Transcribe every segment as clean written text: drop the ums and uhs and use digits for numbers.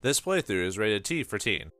This playthrough is rated T for teen.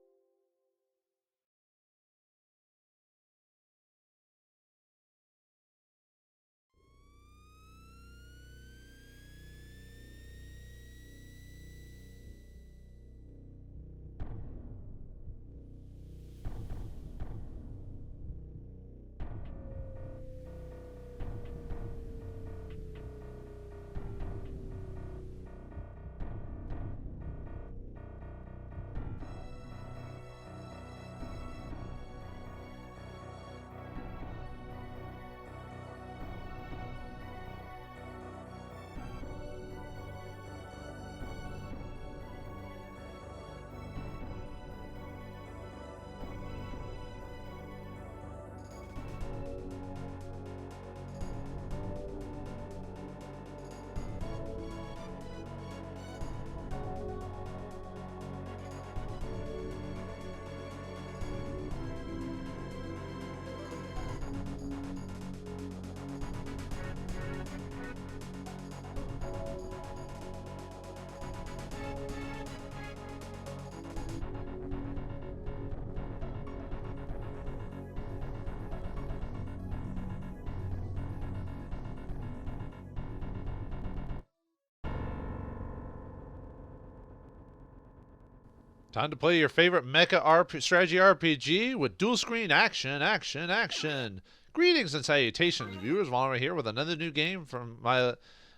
Time to play your favorite mecha strategy RPG with dual screen action, action, action. Greetings and salutations, viewers. Vauldemare here with another new game from my.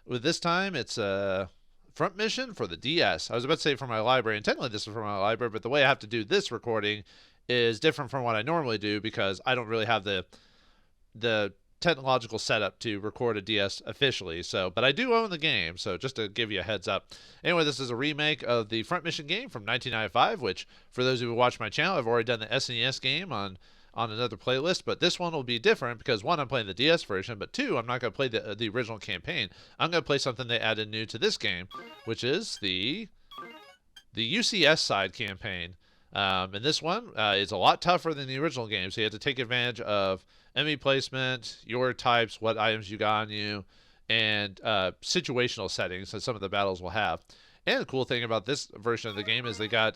With this time, it's a front mission for the DS. I was about to say for my library, and technically this is for my library, but the way I have to do this recording is different from what I normally do because I don't really have the technological setup to record a DS officially. So, but I do own the game, so just to give you a heads up. Anyway, this is a remake of the Front Mission game from 1995, which for those who watch my channel, I've already done the SNES game on another playlist, but this one will be different because one, I'm playing the DS version, but two, I'm not going to play the original campaign. I'm going to play something they added new to this game, which is the UCS side campaign. And this one is a lot tougher than the original game, so you have to take advantage of enemy placement, your types, what items you got on you, and situational settings that some of the battles will have. And the cool thing about this version of the game is they got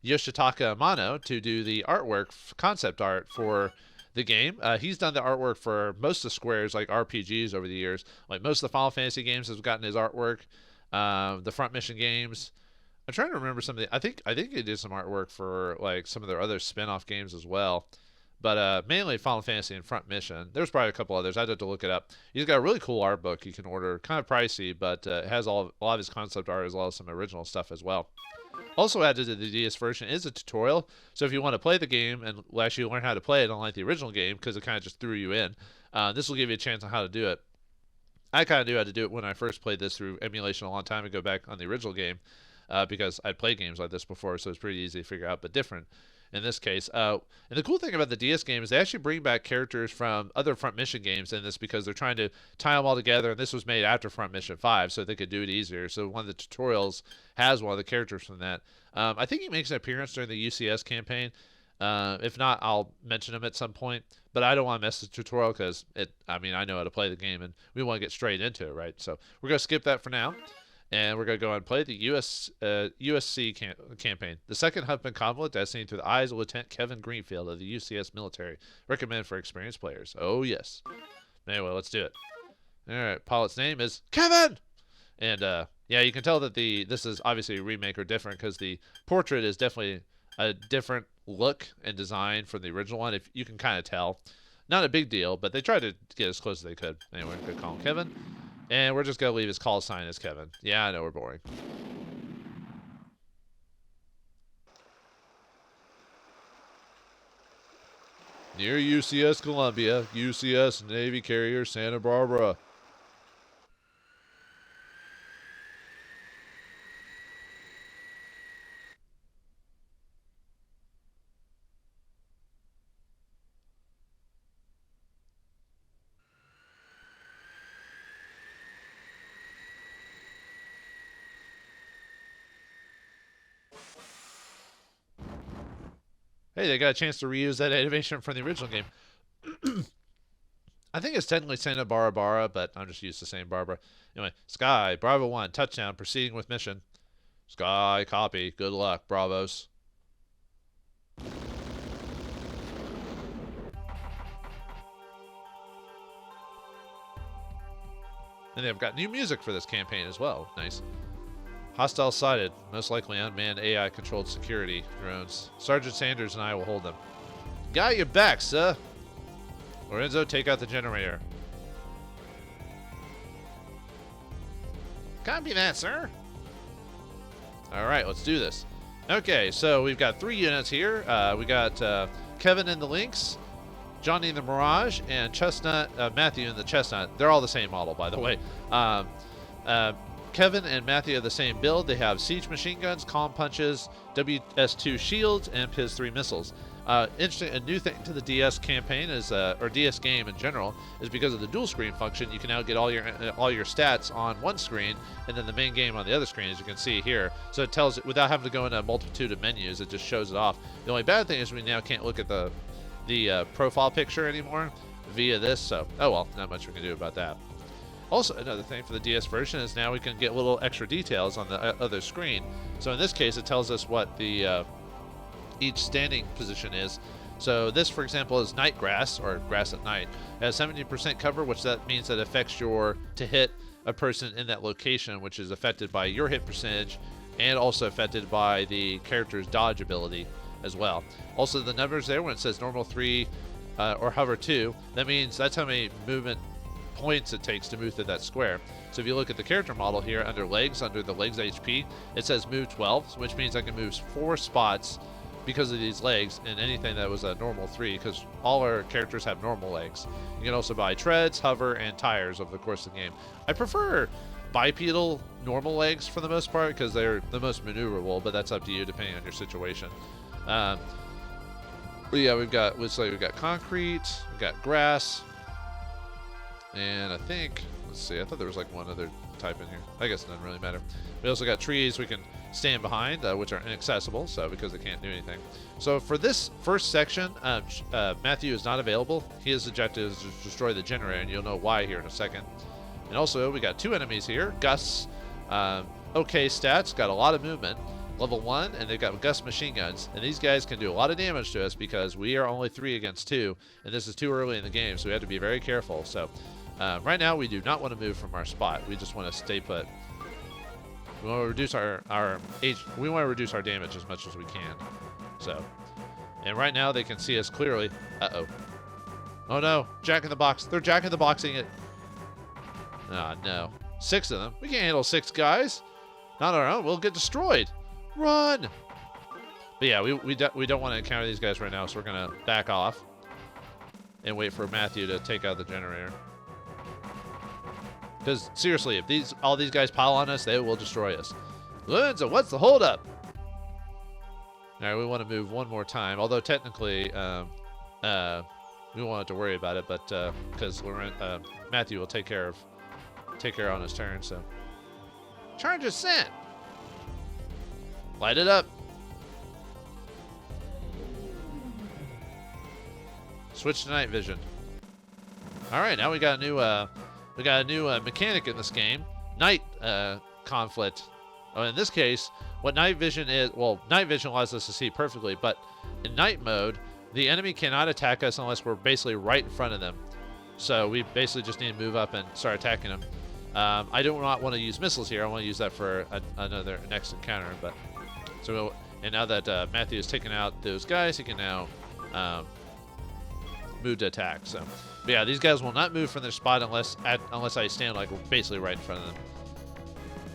Yoshitaka Amano to do the artwork, concept art for the game. He's done the artwork for most of Square's like RPGs over the years. Like most of the Final Fantasy games has gotten his artwork. The Front Mission games. I'm trying to remember some of the. I think he did some artwork for like some of their other spin-off games as well. But mainly Final Fantasy and Front Mission. There's probably a couple others. I'd have to look it up. He's got a really cool art book you can order. Kind of pricey, but it has a lot of his concept art as well as some original stuff as well. Also added to the DS version is a tutorial. So if you want to play the game and actually learn how to play it, unlike the original game, because it kind of just threw you in, this will give you a chance on how to do it. I kind of knew how to do it when I first played this through emulation a long time ago back on the original game, because I'd played games like this before, so it's pretty easy to figure out, but different in this case. And the cool thing about the DS game is they actually bring back characters from other Front Mission games in this because they're trying to tie them all together, and this was made after Front Mission 5, so they could do it easier. So one of the tutorials has one of the characters from that. I think he makes an appearance during the UCS campaign. If not, I'll mention him at some point. But I don't want to mess the tutorial because I mean, I know how to play the game, and we want to get straight into it, right? So we're gonna skip that for now, and we're gonna go and play the USC campaign. The second Huffman conflict, as seen through the eyes of Lieutenant Kevin Greenfield of the UCS military. Recommend for experienced players. Oh yes. Anyway, let's do it. All right, pilot's name is Kevin, and yeah, you can tell that this is obviously a remake or different because the portrait is definitely a different look and design from the original one. If you can kind of tell, not a big deal, but they tried to get as close as they could. Anyway, we're gonna call him Kevin, and we're just gonna leave his call sign as Kevin. Yeah, I know we're boring. Near UCS Columbia, UCS Navy carrier Santa Barbara. Hey, they got a chance to reuse that animation from the original game. I think it's technically Santa Barbara, but I'm just used to saying Barbara. Anyway, Sky, Bravo 1, touchdown, proceeding with mission. Sky copy. Good luck, bravos. And they've got new music for this campaign as well. Nice. Hostile sighted. Most likely unmanned AI-controlled security drones. Sergeant Sanders and I will hold them. Got your back, sir. Lorenzo, take out the generator. Copy that, sir. All right, let's do this. Okay, so we've got 3 units here. We got Kevin in the Lynx, Johnny in the Mirage, and Chestnut, Matthew in the Chestnut. They're all the same model, by the way. Kevin and Matthew are the same build. They have siege machine guns, calm punches, WS2 shields, and PIS-3 missiles. Interesting, a new thing to the DS campaign is, or DS game in general, is because of the dual screen function. You can now get all your stats on one screen, and then the main game on the other screen, as you can see here. So it tells it without having to go into a multitude of menus. It just shows it off. The only bad thing is we now can't look at the profile picture anymore via this. So oh well, not much we can do about that. Also, another thing for the DS version is now we can get little extra details on the other screen. So in this case, it tells us what the each standing position is. So this, for example, is night grass, or grass at night. It has 70% cover, which that means that affects to hit a person in that location, which is affected by your hit percentage and also affected by the character's dodge ability as well. Also, the numbers there, when it says normal 3 or hover 2, that means that's how many movement points it takes to move through that square. So if you look at the character model here under legs, under the legs HP, it says move 12, which means I can move 4 spots because of these legs, and anything that was a normal 3, because all our characters have normal legs. You can also buy treads, hover, and tires over the course of the game. I prefer bipedal normal legs for the most part because they're the most maneuverable, but that's up to you depending on your situation. But yeah, looks like we've got concrete, we've got grass, and I think, let's see, I thought there was like one other type in here. I guess it doesn't really matter. We also got trees we can stand behind, which are inaccessible, so because they can't do anything. So for this first section, Matthew is not available. His objective is to destroy the generator, and you'll know why here in a second. And also, we got 2 enemies here. Gus, okay stats, got a lot of movement. Level 1, and they've got Gus machine guns. And these guys can do a lot of damage to us because we are only 3 against 2, and this is too early in the game, so we have to be very careful. So right now, we do not want to move from our spot. We just want to stay put. We want to reduce we want to reduce our damage as much as we can. So, and right now they can see us clearly. Uh-oh. Oh no, Jack in the Box. They're Jack in the Boxing it. Ah, no. 6 of them. We can't handle 6 guys. Not on our own. We'll get destroyed. Run! But yeah, we don't want to encounter these guys right now, so we're gonna back off and wait for Matthew to take out the generator. Because seriously, if all these guys pile on us, they will destroy us. Lorenzo, what's the holdup? All right, we want to move one more time. Although technically, we won't have to worry about it, but because Matthew will take care on his turn. So, charge is sent. Light it up. Switch to night vision. All right, now we got a new mechanic in this game. Night conflict. Oh, in this case, what night vision is, well, night vision allows us to see perfectly, but in night mode, the enemy cannot attack us unless we're basically right in front of them. So we basically just need to move up and start attacking them. I do not want to use missiles here. I want to use that for another next encounter. But so, and now that Matthew has taken out those guys, he can now move to attack. So, but yeah, these guys will not move from their spot unless I stand like basically right in front of them.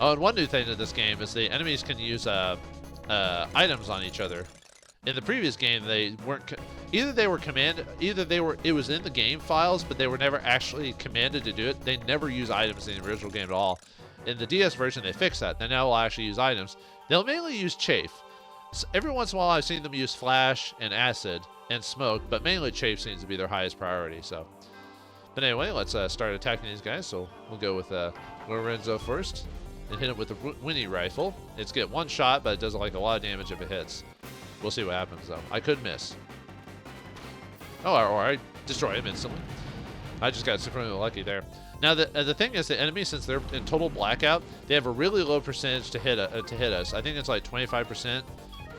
Oh, and one new thing to this game is the enemies can use items on each other. In the previous game, they weren't it was in the game files, but they were never actually commanded to do it. They never use items in the original game at all. In the DS version, they fixed that. They now will actually use items. They'll mainly use chafe. So every once in a while, I've seen them use flash and acid and smoke, but mainly chafe seems to be their highest priority. So, but anyway, let's start attacking these guys. So we'll go with Lorenzo first and hit him with the Winnie rifle. It's get one shot, but it does like a lot of damage if it hits. We'll see what happens though. I could miss. Oh, or I destroy him instantly. I just got supremely lucky there. Now the thing is, the enemies, since they're in total blackout, they have a really low percentage to hit us. I think it's like 25%,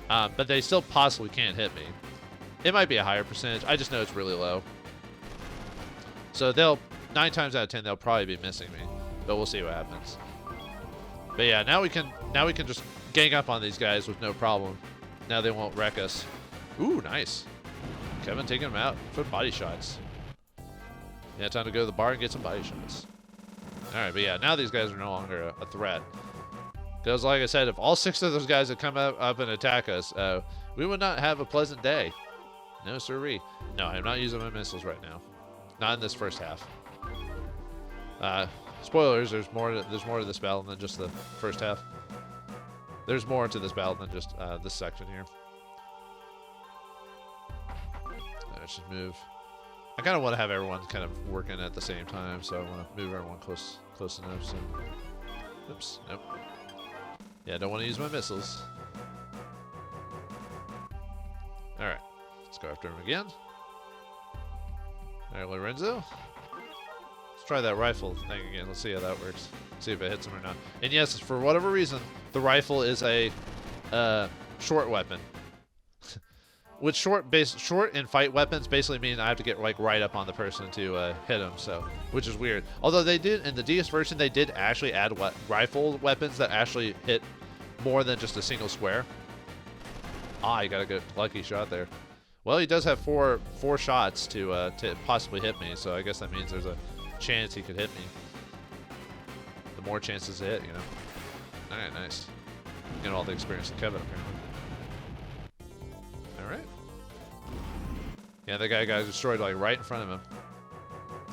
but they still possibly can't hit me. It might be a higher percentage. I just know it's really low. So 9 times out of 10 they'll probably be missing me, but we'll see what happens. But yeah, now we can just gang up on these guys with no problem. Now they won't wreck us. Ooh, nice. Kevin taking them out for body shots. Yeah, time to go to the bar and get some body shots. Alright, but yeah, now these guys are no longer a threat. Because like I said, if all 6 of those guys had come up and attack us, we would not have a pleasant day. No sirree. No, I'm not using my missiles right now. Not in this first half. Spoilers, there's more to this battle than just the first half. There's more to this battle than just this section here. Let's just move. I kind of want to have everyone kind of working at the same time, so I want to move everyone close enough. So, oops, nope. Yeah, I don't want to use my missiles. All right, let's go after him again. All right, Lorenzo. Let's try that rifle thing again. Let's see how that works. See if it hits him or not. And yes, for whatever reason, the rifle is a short weapon. Which short and fight weapons basically mean I have to get like right up on the person to hit them, so which is weird. Although they did in the DS version, they did actually add rifle weapons that actually hit more than just a single square. Ah, you got a good lucky shot there. Well, he does have four shots to possibly hit me, so I guess that means there's a chance he could hit me. The more chances to hit, you know. All right, nice. Getting all the experience in Kevin apparently. Alright. Yeah, the guy got destroyed like right in front of him.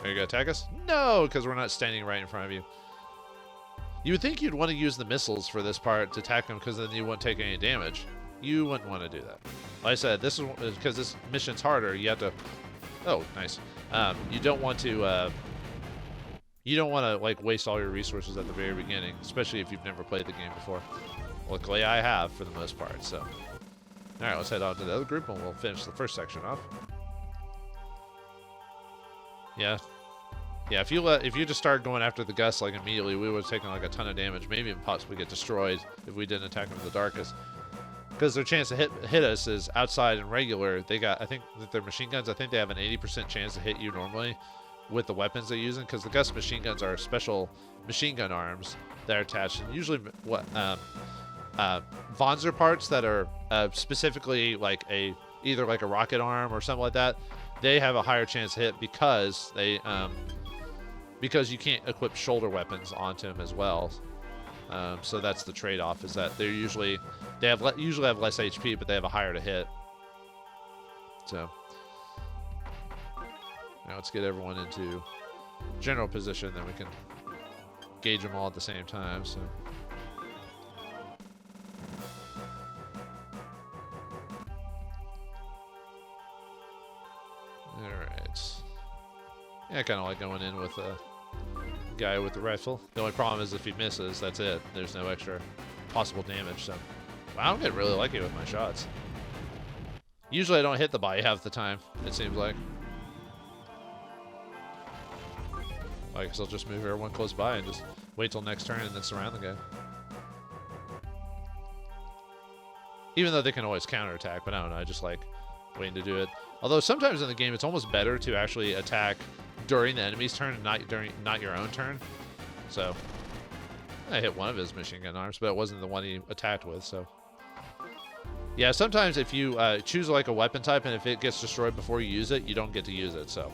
Are you gonna attack us? No, because we're not standing right in front of you. You would think you'd want to use the missiles for this part to attack them, because then you wouldn't take any damage. You wouldn't want to do that. Like I said, this is because this mission's harder. You have to. Oh, nice. You don't want to. You don't want to like waste all your resources at the very beginning, especially if you've never played the game before. Luckily, I have for the most part. So. Alright, let's head on to the other group and we'll finish the first section off. Yeah. Yeah, if you just started going after the Gus like immediately, we would have taken like a ton of damage, maybe even possibly get destroyed if we didn't attack them in the darkest. Because their chance to hit us is outside and regular. They got, I think that their machine guns, I think they have an 80% chance to hit you normally with the weapons they're using, because the Gus machine guns are special machine gun arms that are attached, and usually what Wanzer parts that are specifically like either like a rocket arm or something like that, they have a higher chance to hit because they because you can't equip shoulder weapons onto them as well. So that's the trade-off, is that they usually have less HP, but they have a higher to hit. So now let's get everyone into general position, then we can gauge them all at the same time. So. Alright. Yeah, I kind of like going in with a guy with the rifle. The only problem is if he misses, that's it. There's no extra possible damage, so. Wow, I'm getting really lucky with my shots. Usually I don't hit the body half the time, it seems like. I guess I'll just move everyone close by and just wait till next turn and then surround the guy. Even though they can always counterattack, but I don't know, I just like waiting to do it. Although sometimes in the game it's almost better to actually attack during the enemy's turn and not your own turn. So I hit one of his machine gun arms, but it wasn't the one he attacked with, so. Yeah, sometimes if you choose like a weapon type and if it gets destroyed before you use it, you don't get to use it, so.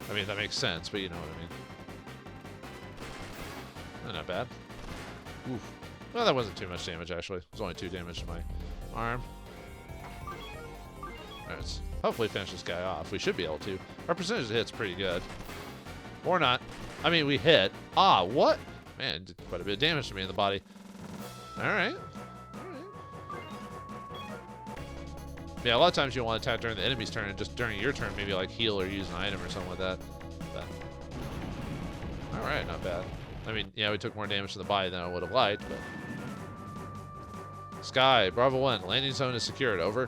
I mean, that makes sense, but you know what I mean. Oh, not bad. Oof. Well, that wasn't too much damage, actually. It was only 2 damage to my arm. Alright, let's hopefully finish this guy off. We should be able to. Our percentage of hit's pretty good. Or not. I mean, we hit. Ah, what? Man, did quite a bit of damage to me in the body. Alright. Yeah, a lot of times you want to attack during the enemy's turn, and just during your turn, maybe like heal or use an item or something like that. But, alright, not bad. I mean, yeah, we took more damage to the body than I would have liked, but. Sky, Bravo 1, landing zone is secured, over.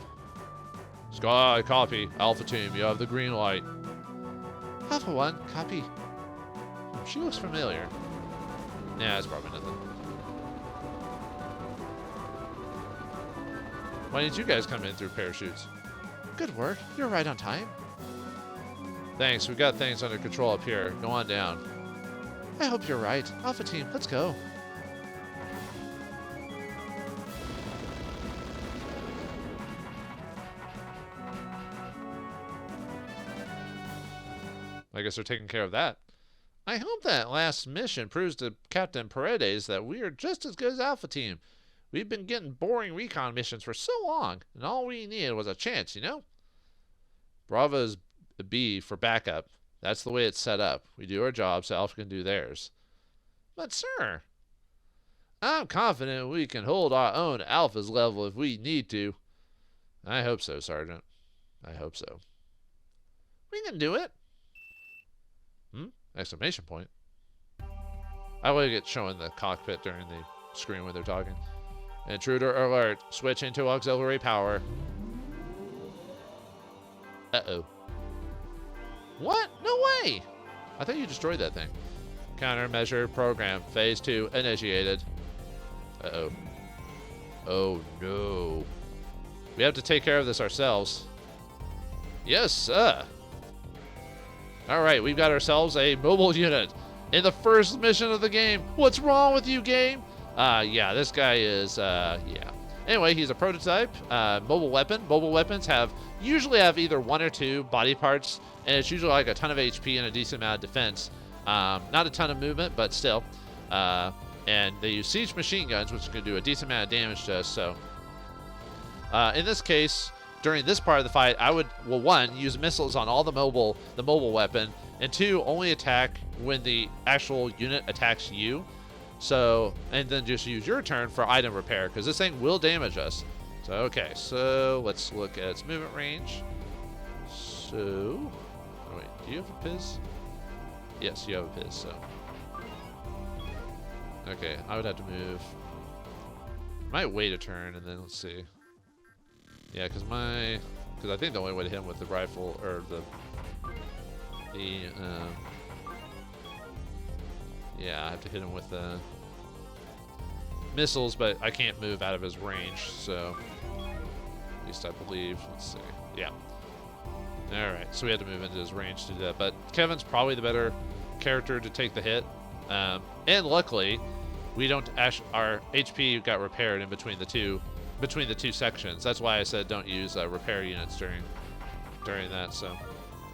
Sky, copy. Alpha team, you have the green light. Alpha 1, copy. She looks familiar. Yeah, it's probably nothing. Why didn't you guys come in through parachutes? Good work. You're right on time. Thanks. We got things under control up here. Go on down. I hope you're right. Alpha Team, let's go. I guess they're taking care of that. I hope that last mission proves to Captain Paredes that we are just as good as Alpha Team. We've been getting boring recon missions for so long, and all we needed was a chance, you know? Bravo's B for backup. That's the way it's set up. We do our job so Alpha can do theirs. But, sir, I'm confident we can hold our own Alpha's level if we need to. I hope so, Sergeant. I hope so. We can do it. Exclamation point. I like it showing the cockpit during the screen when they're talking. Intruder alert. Switch into auxiliary power. Uh-oh. What? No way! I thought you destroyed that thing. Countermeasure program. Phase 2 initiated. Uh-oh. Oh, no. We have to take care of this ourselves. Yes, sir. Alright, we've got ourselves a mobile unit in the first mission of the game. What's wrong with you, game? Yeah, this guy is, yeah. Anyway, he's a prototype, mobile weapon. Mobile weapons usually have either 1 or 2 body parts, and it's usually like a ton of HP and a decent amount of defense. Not a ton of movement, but still. And they use siege machine guns, which can do a decent amount of damage to us, so. In this case, during this part of the fight, I would, well, 1, use missiles on all the mobile weapon, and 2, only attack when the actual unit attacks you. So, and then just use your turn for item repair, because this thing will damage us. So, okay, so let's look at its movement range. So, oh wait, do you have a Piz? Yes, you have a Piz, so. Okay, I would have to move. Might wait a turn, and then let's see. Yeah, because I think the only way to hit him with the rifle, or yeah, I have to hit him with the missiles, but I can't move out of his range, so at least I believe. Let's see. Yeah. Alright, so we had to move into his range to do that, but Kevin's probably the better character to take the hit. And luckily, we don't our HP got repaired in between the two sections. That's why I said don't use repair units during that. So, all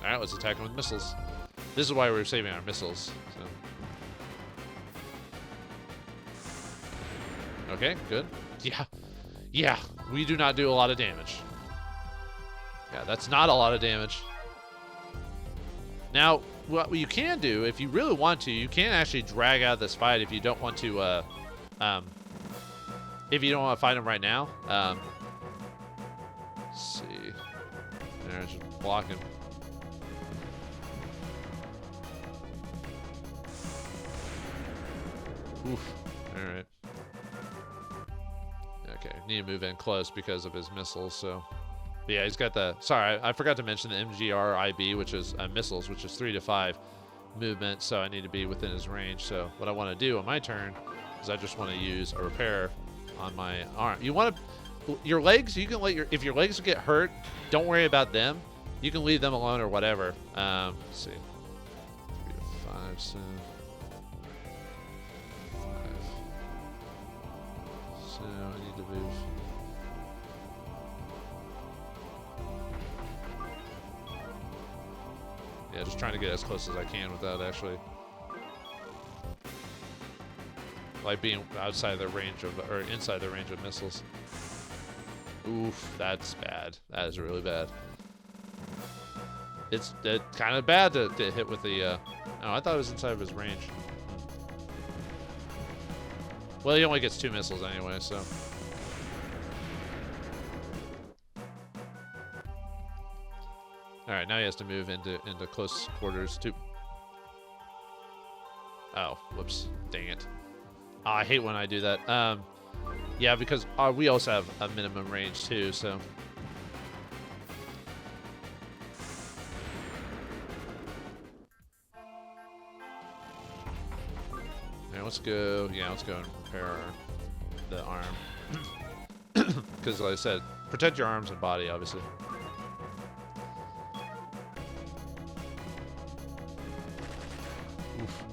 right, let's attack them with missiles. This is why we're saving our missiles. So, okay, good. Yeah, we do not do a lot of damage. Yeah, that's not a lot of damage. Now, what you can do, if you really want to, you can actually drag out this fight if you don't want to. If you don't want to fight him right now, let's see. There, just block him. Oof. All right. Okay, need to move in close because of his missiles. So, but yeah, he's got the. Sorry, I forgot to mention the MGR-IB, which is missiles, which is 3 to 5 movement. So I need to be within his range. So what I want to do on my turn is I just want to use a repair on my arm. You want to, your legs, you can let if your legs get hurt, don't worry about them. You can leave them alone or whatever. Let's see. 3 to 5, so 5. So I need to move. Yeah, just trying to get as close as I can without actually like being outside the range of, or inside the range of missiles. Oof, that's bad. That is really bad. It's kind of bad to hit with the, oh, I thought it was inside of his range. Well, he only gets 2 missiles anyway, so. Alright, now he has to move into close quarters too. Oh, whoops. Dang it. Oh, I hate when I do that. Yeah, because we also have a minimum range too, so. let's go. Yeah, let's go and repair the arm. Because, like I said, protect your arms and body, obviously. Oof.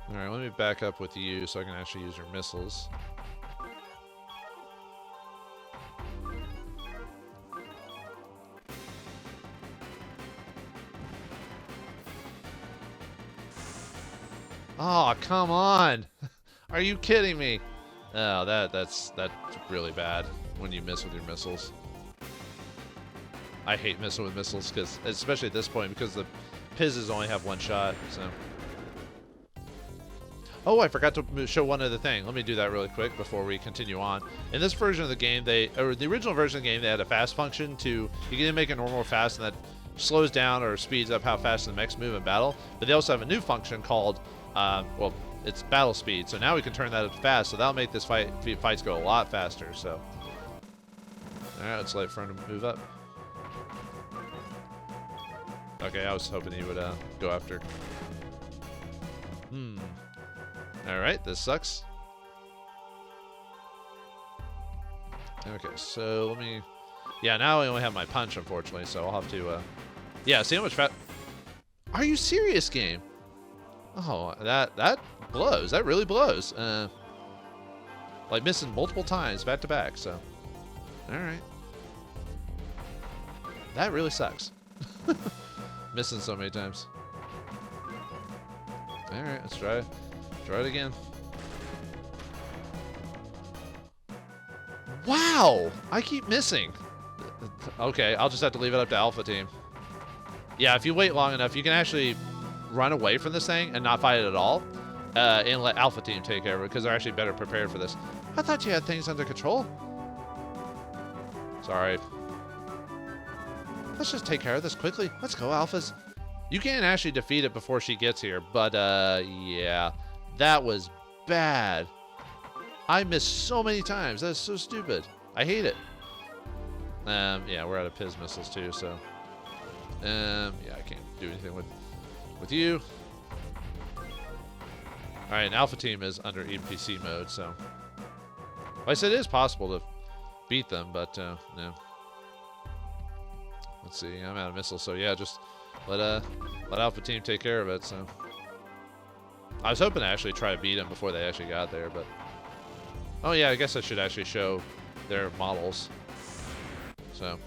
Alright, let me back up with you so I can actually use your missiles. Oh, come on! Are you kidding me? Oh, that's really bad when you miss with your missiles. I hate missing with missiles, because especially at this point, because the Pizzes only have one shot, so... Oh, I forgot to show one other thing. Let me do that really quick before we continue on. In this version of the game, or the original version of the game, they had a fast function to... You can make it normal or fast, and that slows down or speeds up how fast the mechs move in battle. But they also have a new function called... well, it's battle speed, so now we can turn that up fast, so that'll make this fights go a lot faster, so... Alright, let's wait for him to move up. Okay, I was hoping he would go after. Alright, this sucks. Okay, so let me... Yeah, now I only have my punch, unfortunately, so I'll have to... Yeah, see how much fat... Are you serious, game? Oh, that blows. That really blows. Like missing multiple times back to back, so... Alright. That really sucks. Missing so many times. Alright, let's try it again. Wow! I keep missing. Okay, I'll just have to leave it up to Alpha Team. Yeah, if you wait long enough, you can actually run away from this thing and not fight it at all. And let Alpha Team take care of it, because they're actually better prepared for this. I thought you had things under control. Sorry. Let's just take care of this quickly. Let's go, Alphas. You can actually defeat it before she gets here, but, yeah. That was bad. I missed so many times. That's so stupid. I hate it. Yeah, we're out of Piz missiles, too, so... yeah, I can't do anything with you. Alright, and Alpha Team is under EPC mode, so... Like I said, it is possible to beat them, but, no. Let's see, I'm out of missiles, so yeah, just let Alpha Team take care of it, so... I was hoping to actually try to beat them before they actually got there, but... Oh yeah, I guess I should actually show their models. So...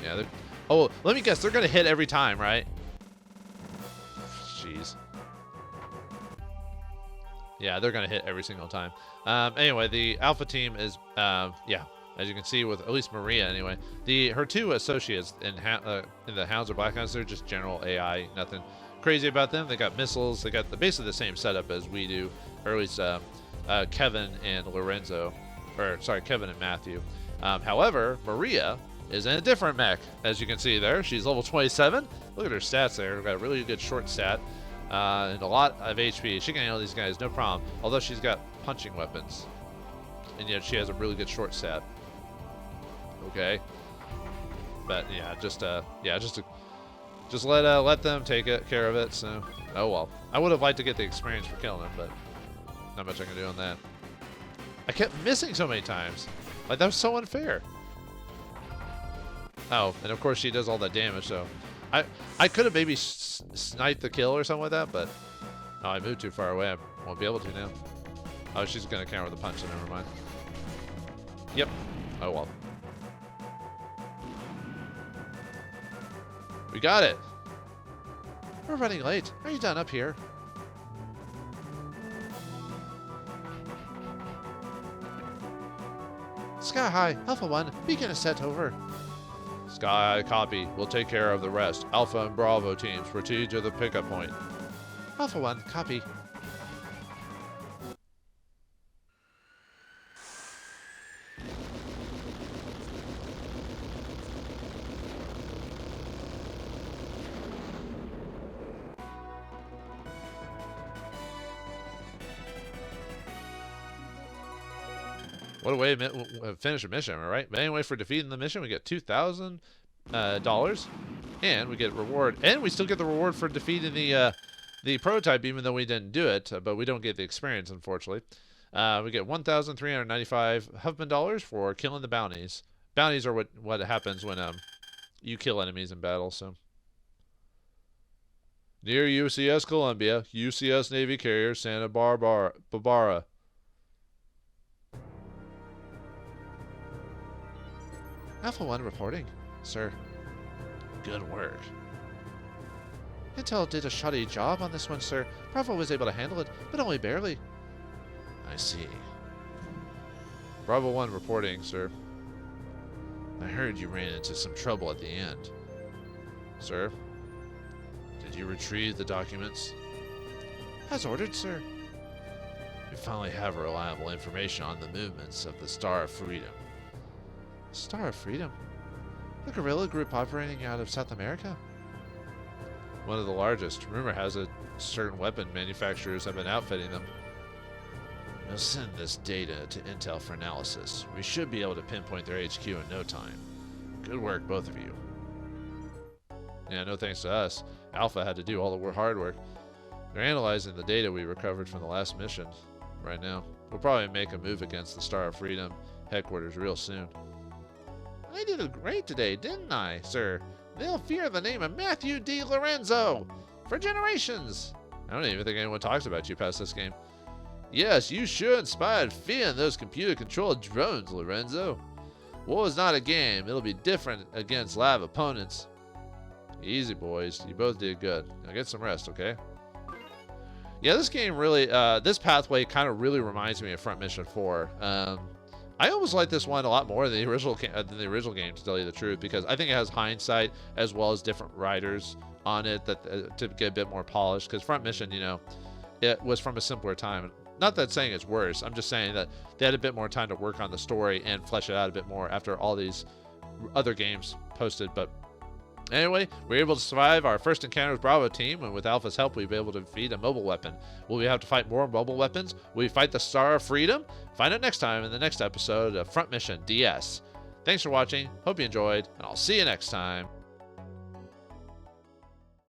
Yeah, they're... Oh, let me guess, they're gonna hit every time, right? Jeez. Yeah, they're gonna hit every single time. Anyway, the Alpha Team is, yeah, as you can see with at least Maria, anyway. Her two associates in the Hounds or Black Hounds, they're just general AI, nothing crazy about them. They got missiles. They got basically the same setup as we do, or at least Kevin and Lorenzo, or sorry, Kevin and Matthew. However, Maria is in a different mech, as you can see there. She's level 27. Look at her stats there. We've got a really good short stat and a lot of HP. She can handle these guys, no problem. Although she's got punching weapons, and yet she has a really good short stat. Okay, but yeah, just let them take care of it. So, oh well. I would have liked to get the experience for killing him, but not much I can do on that. I kept missing so many times. Like, that was so unfair. Oh, and of course she does all that damage, so I could have maybe sniped the kill or something like that, but no, I moved too far away. I won't be able to now. Oh, she's gonna counter the punch, so never mind. Yep. Oh well. We got it. We're running late. Are you done up here? Sky High, Alpha 1, beacon is set over. Sky High, copy. We'll take care of the rest. Alpha and Bravo teams, proceed to the pickup point. Alpha 1, copy. What a way to finish a mission, all right? But anyway, for defeating the mission, we get 2,000 dollars, and we get reward, and we still get the reward for defeating the prototype, even though we didn't do it. But we don't get the experience, unfortunately. We get 1,395 Huffman dollars for killing the bounties. Bounties are what happens when you kill enemies in battle. So near UCS Columbia, UCS Navy carrier Santa Barbara. Alpha 1 reporting, sir. Good work. Intel did a shoddy job on this one, sir. Bravo was able to handle it, but only barely. I see. Bravo 1 reporting, sir. I heard you ran into some trouble at the end. Sir, did you retrieve the documents? As ordered, sir. We finally have reliable information on the movements of the Star of Freedom. Star of Freedom? The guerrilla group operating out of South America? One of the largest. Rumor has it certain weapon manufacturers have been outfitting them. We'll send this data to Intel for analysis. We should be able to pinpoint their HQ in no time. Good work, both of you. Yeah, no thanks to us. Alpha had to do all the hard work. They're analyzing the data we recovered from the last mission right now. We'll probably make a move against the Star of Freedom headquarters real soon. I did great today, didn't I, sir? They'll fear the name of Matthew D. Lorenzo for generations. I don't even think anyone talks about you past this game. Yes, you sure inspired fear in those computer-controlled drones, Lorenzo. War is not a game. It'll be different against live opponents. Easy, boys. You both did good. Now get some rest, okay? Yeah, this game really, this pathway kind of really reminds me of Front Mission 4. I almost like this one a lot more than the original game, to tell you the truth, because I think it has hindsight as well as different writers on it that to get a bit more polished. Because Front Mission, you know, it was from a simpler time. Not that saying it's worse. I'm just saying that they had a bit more time to work on the story and flesh it out a bit more after all these other games posted. But anyway, we were able to survive our first encounter with Bravo team, and with Alpha's help, we'll be able to defeat a mobile weapon. Will we have to fight more mobile weapons? Will we fight the Star of Freedom? Find out next time in the next episode of Front Mission DS. Thanks for watching. Hope you enjoyed, and I'll see you next time.